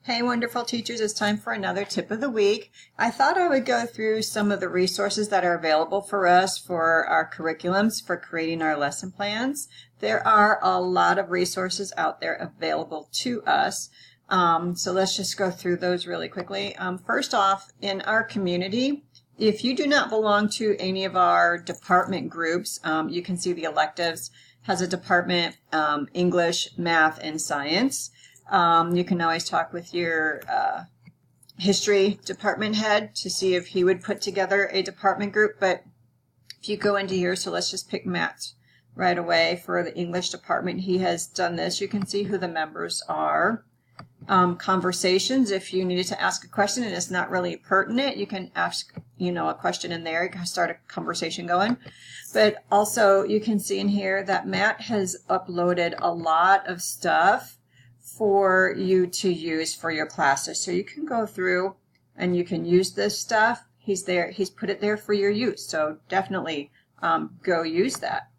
Hey, wonderful teachers, it's time for another tip of the week. I thought I would go through some of the resources that are available for us for our curriculums for creating our lesson plans. There are a lot of resources out there available to us. So let's just go through those really quickly. First off, in our community, if you do not belong to any of our department groups, you can see the electives has a department, English, math, and science. You can always talk with your history department head to see if he would put together a department group. But if you go into here, so let's just pick Matt right away for the English department. He has done this. You can see who the members are. Conversations, if you needed to ask a question and it's not really pertinent, you can ask, a question in there. You can start a conversation going. But also you can see in here that Matt has uploaded a lot of stuff for you to use for your classes. So you can go through and you can use this stuff. He's put it there for your use. So definitely go use that.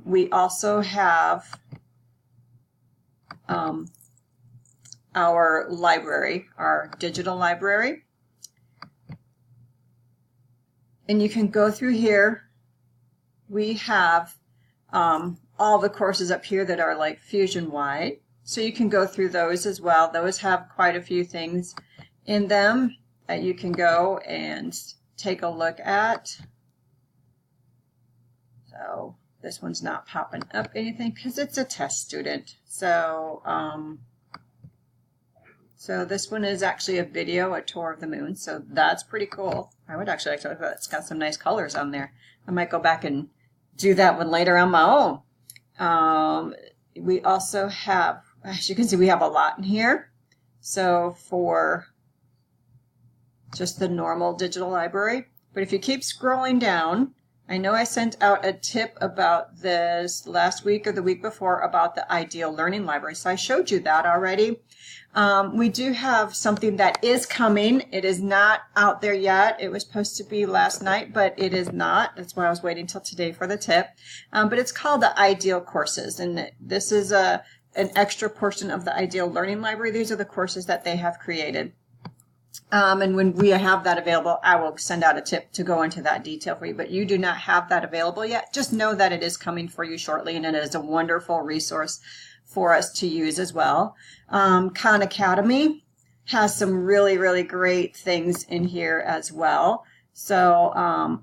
We also have our library, our digital library. And you can go through here. We have all the courses up here that are like Fusion wide. So you can go through those as well. Those have quite a few things in them that you can go and take a look at. So this one's not popping up anything because it's a test student. So so this one is actually a video, a tour of the moon. So that's pretty cool. I would actually like to look at that. It's got some nice colors on there. I might go back and do that one later on my own. We also have, as you can see, we have a lot in here. So for just the normal digital library. But if you keep scrolling down, I know I sent out a tip about this last week or the week before about the Ideal Learning Library. So I showed you that already. We do have something that is coming. It is not out there yet. It was supposed to be last night, but it is not. That's why I was waiting till today for the tip. But it's called the Ideal Courses, and this is an extra portion of the Ideal Learning Library. These are the courses that they have created. And when we have that available, I will send out a tip to go into that detail for you. But you do not have that available yet. Just know that it is coming for you shortly, and it is a wonderful resource for us to use as well. Khan Academy has some really, really great things in here as well. So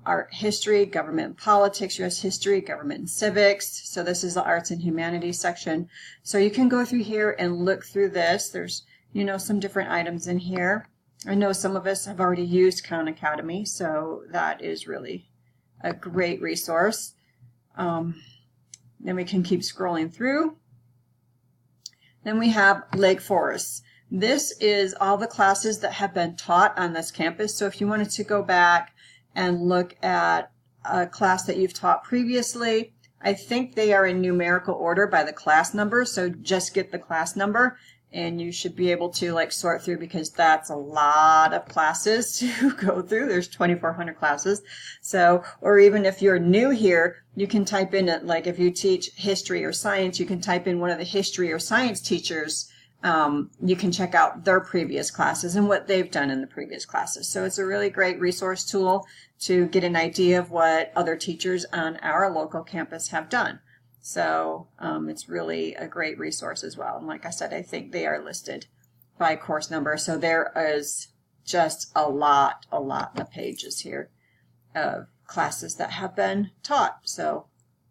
art history, government and politics, U.S. history, government and civics. So this is the arts and humanities section. So you can go through here and look through this. There's, some different items in here. I know some of us have already used Khan Academy, so that is really a great resource. Then we can keep scrolling through. Then we have Lake Forest. This is all the classes that have been taught on this campus. So if you wanted to go back and look at a class that you've taught previously, I think they are in numerical order by the class number. So just get the class number and you should be able to sort through, because that's a lot of classes to go through. There's 2,400 classes. So, or even if you're new here, you can type in it, if you teach history or science, you can type in one of the history or science teachers. You can check out their previous classes and what they've done in the previous classes. So it's a really great resource tool to get an idea of what other teachers on our local campus have done. So it's really a great resource as well. And like I said, I think they are listed by course number. So there is just a lot of pages here of classes that have been taught. So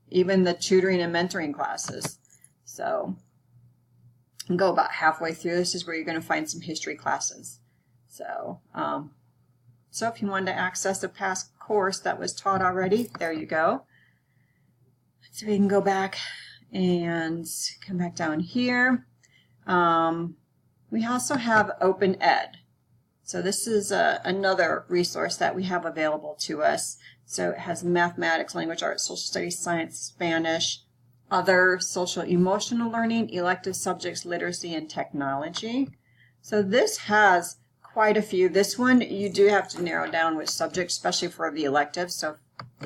even the tutoring and mentoring classes. So go about halfway through. This is where you're going to find some history classes. So, so if you wanted to access a past course that was taught already, there you go. So we can go back and come back down here. We also have Open Ed. So this is another resource that we have available to us. So it has mathematics, language arts, social studies, science, Spanish, other social emotional learning, elective subjects, literacy, and technology. So this has quite a few. This one you do have to narrow down which subject, especially for the electives. So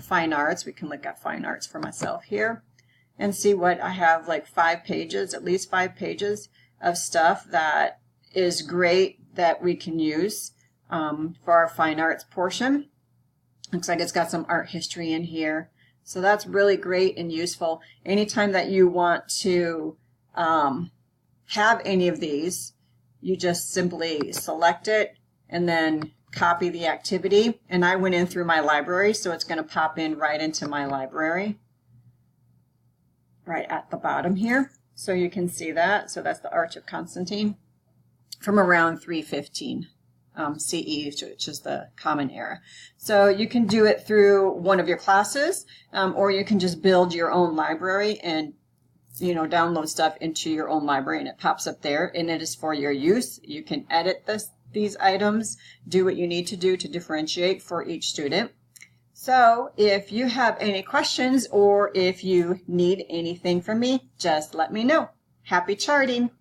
fine arts, we can look at fine arts for myself here and see what I have, 5 pages, at least 5 pages of stuff that is great that we can use for our fine arts portion. Looks like it's got some art history in here. So that's really great and useful. Anytime that you want to have any of these, you just simply select it and then copy the activity. And I went in through my library, so it's going to pop in right into my library, right at the bottom here. So you can see that. So that's the Arch of Constantine from around 315 CE, which is the Common Era. So you can do it through one of your classes, or you can just build your own library and download stuff into your own library, and it pops up there, and it is for your use. You can edit these items, do what you need to do to differentiate for each student. So if you have any questions or if you need anything from me, just let me know. Happy charting!